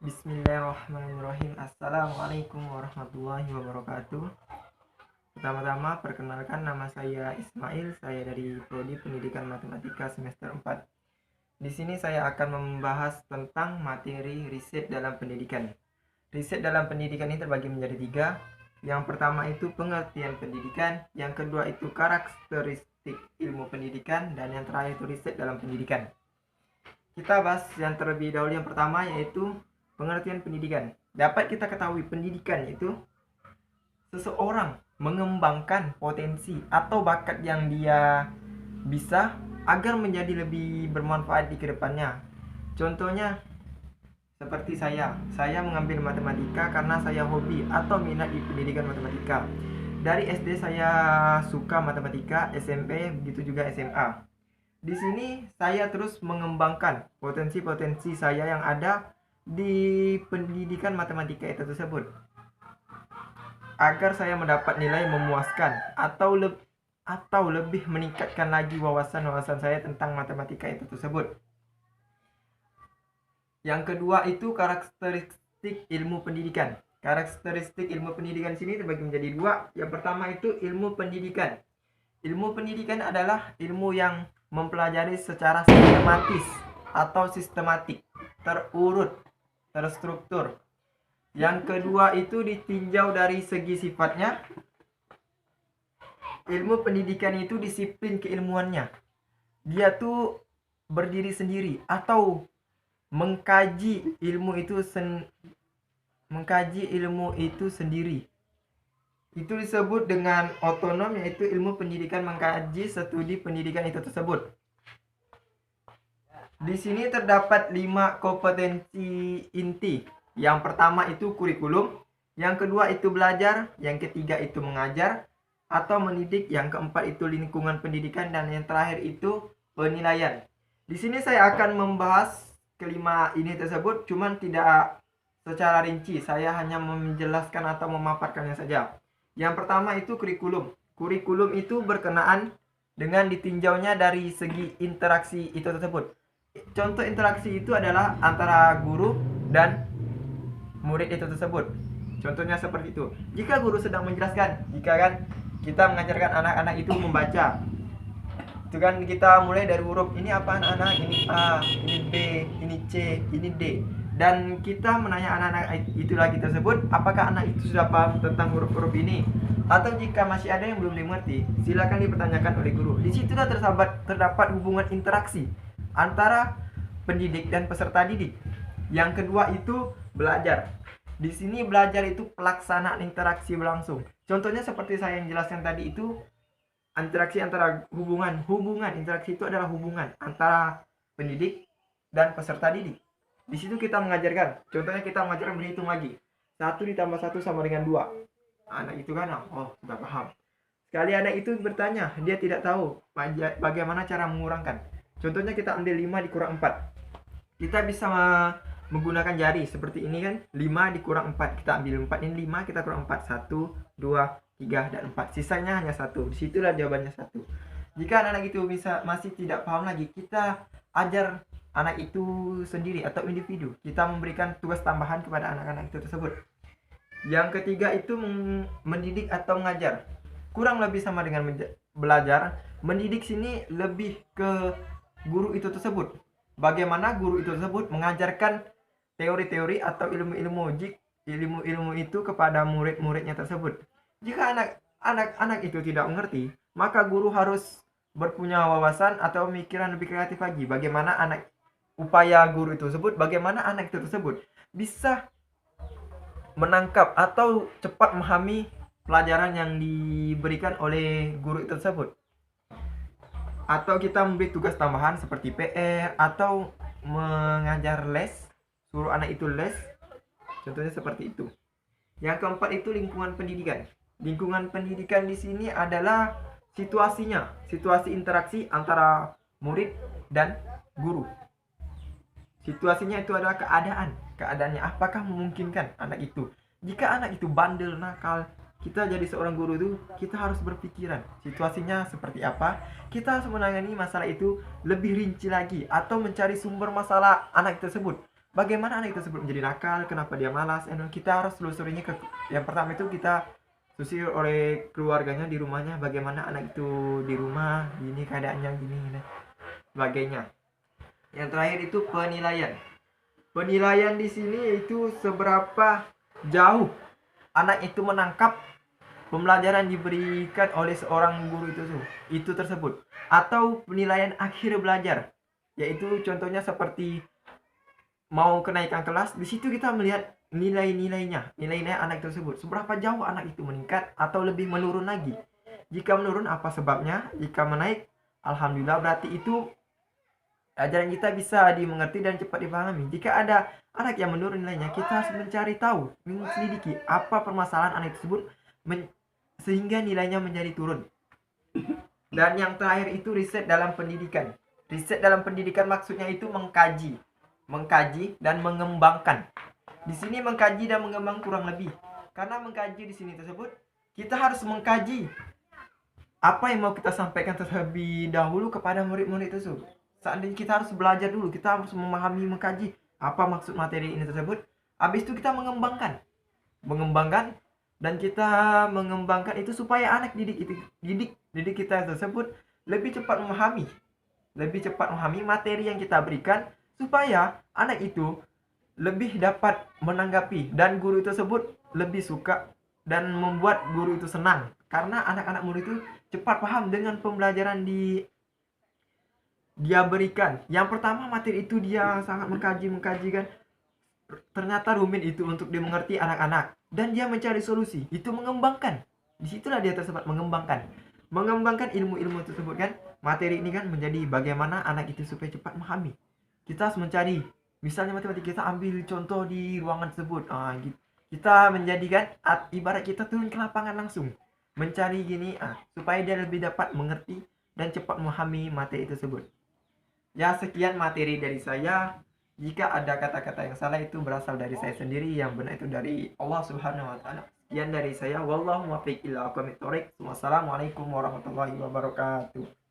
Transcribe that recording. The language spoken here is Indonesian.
Bismillahirrahmanirrahim. Assalamualaikum warahmatullahi wabarakatuh. Pertama-tama perkenalkan, nama saya Ismail. Saya dari Prodi Pendidikan Matematika semester 4. Di sini saya akan membahas tentang materi riset dalam pendidikan. Riset dalam pendidikan ini terbagi menjadi 3. Yang pertama itu pengertian pendidikan, yang kedua itu karakteristik ilmu pendidikan, dan yang terakhir itu riset dalam pendidikan. Kita bahas yang terlebih dahulu. Yang pertama yaitu pengertian pendidikan. Dapat kita ketahui pendidikan itu seseorang mengembangkan potensi atau bakat yang dia bisa agar menjadi lebih bermanfaat di kedepannya. Contohnya seperti saya mengambil matematika karena saya hobi atau minat di pendidikan matematika. Dari SD saya suka matematika, SMP begitu juga SMA. Di sini saya terus mengembangkan potensi-potensi saya yang ada di pendidikan matematika itu tersebut agar saya mendapat nilai memuaskan atau lebih meningkatkan lagi wawasan saya tentang matematika itu tersebut. Yang kedua itu karakteristik ilmu pendidikan. Karakteristik ilmu pendidikan sini terbagi menjadi 2. Yang pertama itu ilmu pendidikan. Ilmu pendidikan adalah ilmu yang mempelajari secara sistematis atau sistematik, terurut, terstruktur. Yang kedua itu ditinjau dari segi sifatnya. Ilmu pendidikan itu disiplin keilmuannya. Dia tuh berdiri sendiri atau mengkaji ilmu itu sendiri. Itu disebut dengan otonom, yaitu ilmu pendidikan mengkaji studi pendidikan itu tersebut. Di sini terdapat 5 kompetensi inti. Yang pertama itu kurikulum, yang kedua itu belajar, yang ketiga itu mengajar atau mendidik, yang keempat itu lingkungan pendidikan, dan yang terakhir itu penilaian. Di sini saya akan membahas kelima ini tersebut, cuman tidak secara rinci. Saya hanya menjelaskan atau memaparkannya saja. Yang pertama itu kurikulum. Kurikulum itu berkenaan dengan ditinjaunya dari segi interaksi itu tersebut. Contoh interaksi itu adalah antara guru dan murid itu tersebut. Contohnya seperti itu. Jika guru sedang menjelaskan, jika kan kita mengajarkan anak-anak itu membaca, itu kan kita mulai dari huruf ini apa anak-anak, ini A, ini B, ini C, ini D, dan kita menanya anak-anak itu lagi tersebut apakah anak itu sudah paham tentang huruf-huruf ini, atau jika masih ada yang belum dimengerti silakan dipertanyakan oleh guru. Di situ terdapat hubungan interaksi antara pendidik dan peserta didik. Yang kedua itu belajar. Di sini belajar itu pelaksanaan interaksi berlangsung. Contohnya seperti saya yang jelaskan tadi itu, interaksi antara hubungan interaksi itu adalah hubungan antara pendidik dan peserta didik. Di situ kita mengajarkan, contohnya kita mengajarkan berhitung lagi. 1 ditambah 1 sama dengan 2. Anak itu kan sudah paham. Sekali anak itu bertanya, dia tidak tahu bagaimana cara mengurangkan. Contohnya kita ambil 5 dikurang 4. Kita bisa menggunakan jari seperti ini kan. 5 dikurang 4, kita ambil 4, ini 5, kita kurang 4. 1, 2, 3, dan 4. Sisanya hanya 1. Disitulah jawabannya 1. Jika anak itu masih tidak paham lagi, kita ajar anak itu sendiri atau individu. Kita memberikan tugas tambahan kepada anak-anak itu tersebut. Yang ketiga itu mendidik atau mengajar. Kurang lebih sama dengan belajar. Mendidik sini lebih ke guru itu tersebut. Bagaimana guru itu tersebut mengajarkan teori-teori atau ilmu-ilmu itu kepada murid-muridnya tersebut. Jika anak-anak itu tidak mengerti, maka guru harus berpunya wawasan atau pemikiran lebih kreatif lagi. Bagaimana upaya guru itu tersebut, bagaimana anak itu tersebut bisa menangkap atau cepat memahami pelajaran yang diberikan oleh guru itu tersebut. Atau kita memberi tugas tambahan seperti PR atau mengajar les, suruh anak itu les. Contohnya seperti itu. Yang keempat itu lingkungan pendidikan. Lingkungan pendidikan di sini adalah situasinya, situasi interaksi antara murid dan guru. Situasinya itu adalah keadaannya apakah memungkinkan anak itu. Jika anak itu bandel, nakal, kita jadi seorang guru itu kita harus berpikiran situasinya seperti apa. Kita harus menangani masalah itu lebih rinci lagi atau mencari sumber masalah anak tersebut. bagaimana anak tersebut menjadi nakal, kenapa dia malas. Kita harus telusurinya ke yang pertama itu kita susir oleh keluarganya di rumahnya, bagaimana anak itu di rumah, gini keadaannya gini dan sebagainya. Yang terakhir itu penilaian. Penilaian di sini itu seberapa jauh anak itu menangkap pembelajaran diberikan oleh seorang guru itu tersebut, atau penilaian akhir belajar, yaitu contohnya seperti mau kenaikan kelas, di situ kita melihat nilai-nilai anak tersebut, seberapa jauh anak itu meningkat atau lebih menurun lagi. Jika menurun, apa sebabnya? Jika menaik, alhamdulillah, berarti itu ajaran kita bisa dimengerti dan cepat dipahami. Jika ada anak yang menurun nilainya, kita harus mencari tahu, menyelidiki apa permasalahan anak tersebut sehingga nilainya menjadi turun. Dan yang terakhir itu riset dalam pendidikan. Riset dalam pendidikan maksudnya itu mengkaji dan mengembangkan. Di sini mengkaji dan mengembang kurang lebih. Karena mengkaji di sini tersebut, kita harus mengkaji apa yang mau kita sampaikan terlebih dahulu kepada murid-murid tersebut. Seandainya kita harus belajar dulu, kita harus memahami, mengkaji apa maksud materi ini tersebut. Habis itu kita mengembangkan dan kita mengembangkan itu supaya anak didik kita tersebut lebih cepat memahami materi yang kita berikan, supaya anak itu lebih dapat menanggapi dan guru tersebut lebih suka dan membuat guru itu senang, karena anak-anak murid itu cepat paham dengan pembelajaran dia berikan. Yang pertama, materi itu dia sangat mengkaji kan, ternyata rumit itu untuk dimengerti anak-anak, dan dia mencari solusi, itu mengembangkan. Disitulah dia tersebut mengembangkan ilmu-ilmu tersebut kan. Materi ini kan menjadi bagaimana anak itu supaya cepat memahami. Kita harus mencari, misalnya matematika, kita ambil contoh di ruangan tersebut. Kita menjadikan ibarat kita turun ke lapangan langsung mencari gini, supaya dia lebih dapat mengerti dan cepat memahami materi tersebut. Ya, sekian materi dari saya. Jika ada kata-kata yang salah, itu berasal dari saya sendiri, yang benar itu dari Allah Subhanahu wa taala. Sekian dari saya, wallahu muwaffiq ila aqwamit thoriq. Wassalamualaikum warahmatullahi wabarakatuh.